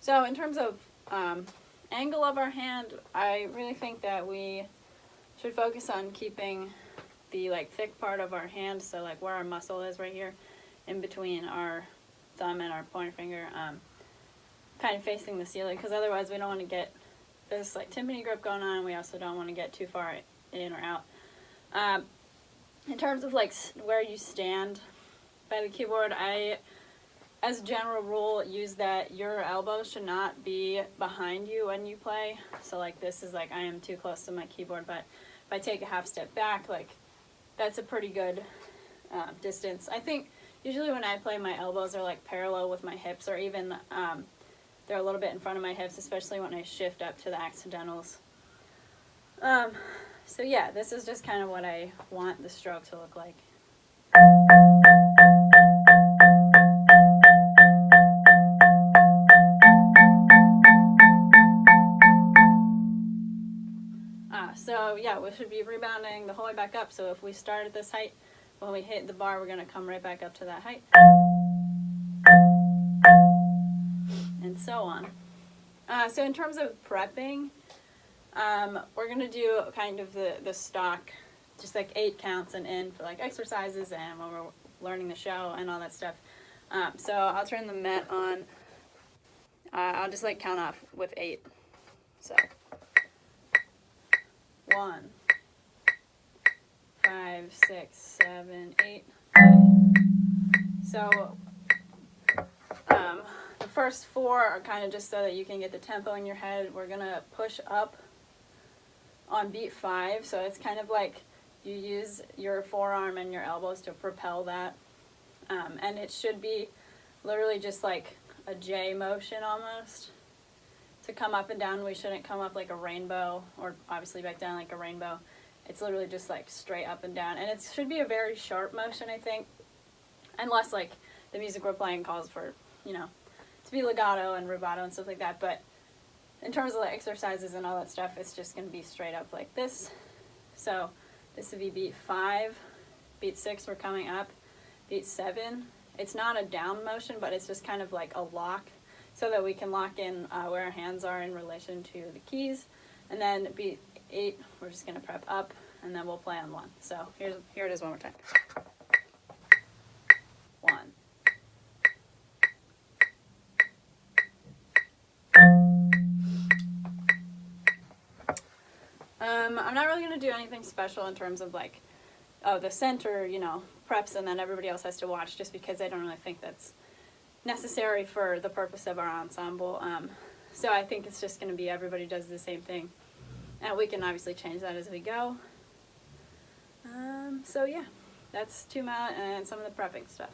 So in terms of angle of our hand, I really think that we should focus on keeping the like thick part of our hand, so like where our muscle is right here, in between our thumb and our pointer finger, kind of facing the ceiling, because otherwise we don't want to get this like timpani grip going on. We also don't want to get too far in or out. In terms of like where you stand by the keyboard, I, as a general rule, use that your elbows should not be behind you when you play. So like this is like I am too close to my keyboard, but if I take a half step back, like that's a pretty good distance. I think usually when I play, my elbows are like parallel with my hips, or even they're a little bit in front of my hips, especially when I shift up to the accidentals. So yeah, this is just kind of what I want the stroke to look like. So yeah, we should be rebounding the whole way back up. So if we start at this height, when we hit the bar, we're going to come right back up to that height. And so on. So in terms of prepping, we're going to do kind of the stock, just like 8 counts and in for like exercises and when we're learning the show and all that stuff. So I'll turn the Met on. I'll just like count off with 8. So 1, 5, 6, 7, 8. So the first 4 are kind of just so that you can get the tempo in your head. We're gonna push up on beat 5, so it's kind of like you use your forearm and your elbows to propel that, and it should be literally just like a J motion almost. To come up and down, we shouldn't come up like a rainbow, or obviously back down like a rainbow. It's literally just like straight up and down, and it should be a very sharp motion, I think, unless like the music we're playing calls for, you know, to be legato and rubato and stuff like that. But in terms of the exercises and all that stuff, it's just going to be straight up like this. So this would be beat 5, beat 6 we're coming up, beat 7. It's not a down motion, but it's just kind of like a lock, so that we can lock in where our hands are in relation to the keys. And then beat 8, we're just going to prep up, and then we'll play on 1. So here it is one more time. 1. I'm not really going to do anything special in terms of like, oh, the center, you know, preps and then everybody else has to watch, just because I don't really think that's necessary for the purpose of our ensemble. So I think it's just going to be everybody does the same thing, and we can obviously change that as we go. So yeah, that's 2 Mile and some of the prepping stuff.